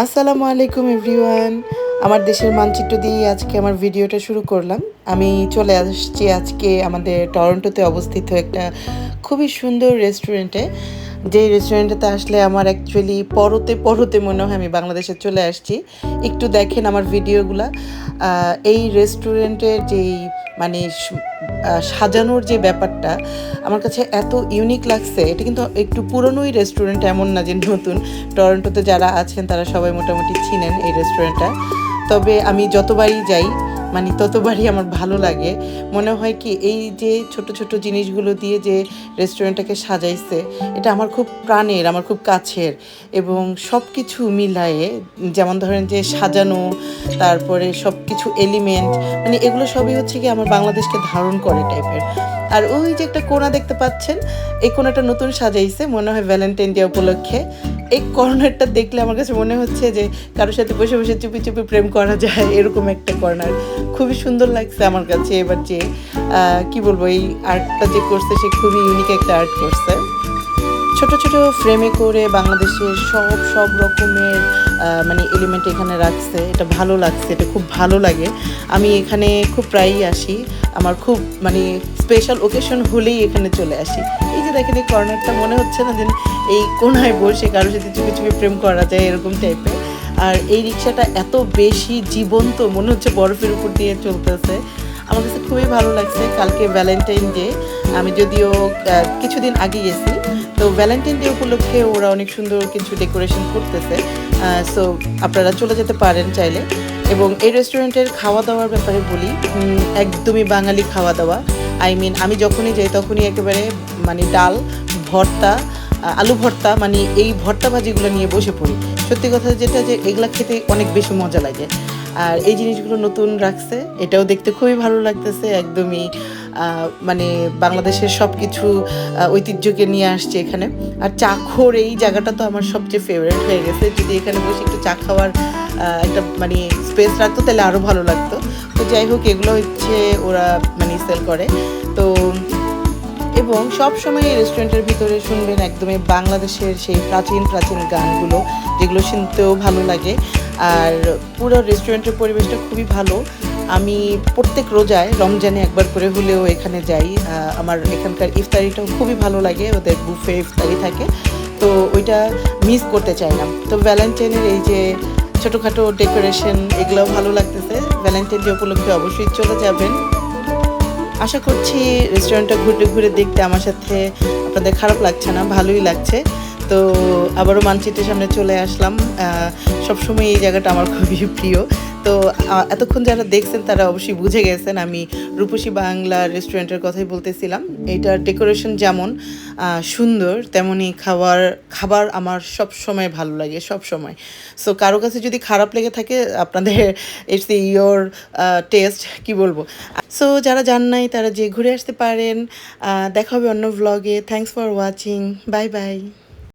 আসসালামু আলাইকুম এভরিওয়ান। আমার দেশের মানচিত্র দিয়ে আজকে আমার ভিডিওটা শুরু করলাম। আমি চলে আসছি আজকে আমাদের টরন্টোতে অবস্থিত একটা খুবই সুন্দর রেস্টুরেন্টে। যেই রেস্টুরেন্টটাতে আসলে আমার অ্যাকচুয়ালি পরতে পরতে মনে হয় আমি বাংলাদেশে চলে আসছি। একটু দেখেন আমার ভিডিওগুলা। এই রেস্টুরেন্টের যেই মানে সাজানোর যে ব্যাপারটা আমার কাছে এত ইউনিক লাগছে। এটা কিন্তু একটু পুরনোই রেস্টুরেন্ট, এমন না যে নতুন। টরন্টোতে যারা আছেন তারা সবাই মোটামুটি চিনেন এই রেস্টুরেন্টটা। তবে আমি যতবারই যাই মানে ততবারই আমার ভালো লাগে। মনে হয় কি এই যে ছোট ছোট জিনিসগুলো দিয়ে যে রেস্টুরেন্টটাকে সাজাইছে, এটা আমার খুব প্রাণের, আমার খুব কাছের। এবং সব কিছু মিলায়ে, যেমন ধরেন যে সাজানো, তারপরে সব কিছু এলিমেন্ট, মানে এগুলো সবই হচ্ছে কি আমার বাংলাদেশকে ধারণ করে টাইপের। আর ওই যে একটা কোণা দেখতে পাচ্ছেন, এই কোণাটা নতুন সাজাইছে মনে হয় ভ্যালেন্টাইন ডে উপলক্ষে। এই কর্নারটা দেখলে আমার কাছে মনে হচ্ছে যে কারোর সাথে বসে বসে চুপি চুপি প্রেম করা যায়, এরকম একটা কর্নার। খুবই সুন্দর লাগছে আমার কাছে। এবার যে কি বলবো, এই আর্টটা যে করছে সে খুবই ইউনিক একটা আর্ট করছে। ছোট ছোট ফ্রেমে করে বাংলাদেশের সব সব রকমের মানে এলিমেন্ট এখানে রাখছে। এটা ভালো লাগছে, এটা খুব ভালো লাগে। আমি এখানে খুব প্রায়ই আসি। আমার খুব মানে স্পেশাল ওকেশন হলেই এখানে চলে আসি। এই যে দেখেন এই কর্নারটা, মনে হচ্ছে না যে এই কোনায় বসে কারোর সাথে চুপি চুপি প্রেম করা যায়, এরকম টাইপের। আর এই রিক্সাটা এত বেশি জীবন্ত, মনে হচ্ছে বরফের উপর দিয়ে চলতেছে। আমার কাছে খুবই ভালো লাগছে। কালকে ভ্যালেন্টাইন ডে, আমি যদিও কিছুদিন আগে গেছি, তো ভ্যালেন্টাইন ডে উপলক্ষে ওরা অনেক সুন্দর কিছু ডেকোরেশন করতেছে। সো আপনারা চলে যেতে পারেন চাইলে। এবং এই রেস্টুরেন্টের খাওয়া দাওয়ার ব্যাপারে বলি, একদমই বাঙালি খাওয়া দাওয়া। আমি যখনই যাই তখনই একেবারে মানে ডাল ভর্তা, আলু ভর্তা, মানে এই ভর্তা ভাজিগুলো নিয়ে বসে পড়ি। সত্যি কথা যেটা, যে এগুলা খেতে অনেক বেশি মজা লাগে। আর এই জিনিসগুলো নতুন রাখছে, এটাও দেখতে খুবই ভালো লাগতেছে। একদমই মানে বাংলাদেশের সব কিছু ঐতিহ্যকে নিয়ে আসছে এখানে। আর চাখোর এই জায়গাটা তো আমার সবচেয়ে ফেভারিট হয়ে গেছে। যদি এখানে বসে একটু চা খাওয়ার একটা মানে স্পেস রাখতো তাহলে আরও ভালো লাগতো। তো যাই হোক, এগুলো হচ্ছে ওরা মানে সেল করে। তো এবং সব সময় এই রেস্টুরেন্টের ভিতরে শুনবেন একদমই বাংলাদেশের সেই প্রাচীন প্রাচীন গানগুলো, যেগুলো শুনতেও ভালো লাগে। আর পুরো রেস্টুরেন্টের পরিবেশটা খুবই ভালো। আমি প্রত্যেক রোজায় রমজানে একবার করে হলেও এখানে যাই। আমার এখানকার ইফতারিটাও খুবই ভালো লাগে, ওদের বুফে ইফতারি থাকে, তো ওইটা মিস করতে চাই না। তো ভ্যালেন্টাইনের এই যে ছোটোখাটো ডেকোরেশন, এগুলোও ভালো লাগতেছে। ভ্যালেন্টাইন ডে উপলক্ষে অবশ্যই চলে যাবেন। আশা করছি রেস্টুরেন্টটা ঘুরে ঘুরে দেখতে আমার সাথে আপনাদের খারাপ লাগছে না, ভালোই লাগছে। তো আবারও মানচিত্রের সামনে চলে আসলাম। সবসময় এই জায়গাটা আমার খুবই প্রিয়। তো এতক্ষণ যারা দেখছেন তারা অবশ্যই বুঝে গেছেন আমি রূপসী বাংলা রেস্টুরেন্টের কথাই বলতেছিলাম। এইটার ডেকোরেশন যেমন সুন্দর, তেমনই খাবার আমার সব সময় ভালো লাগে, সব সময়। সো কারো কাছে যদি খারাপ লেগে থাকে, আপনাদের ইটস ইয়োর টেস্ট, কি বলবো। সো যারা যান নাই তারা যে ঘুরে আসতে পারেন। দেখা হবে অন্য ভ্লগে। Thanks for watching. Bye by.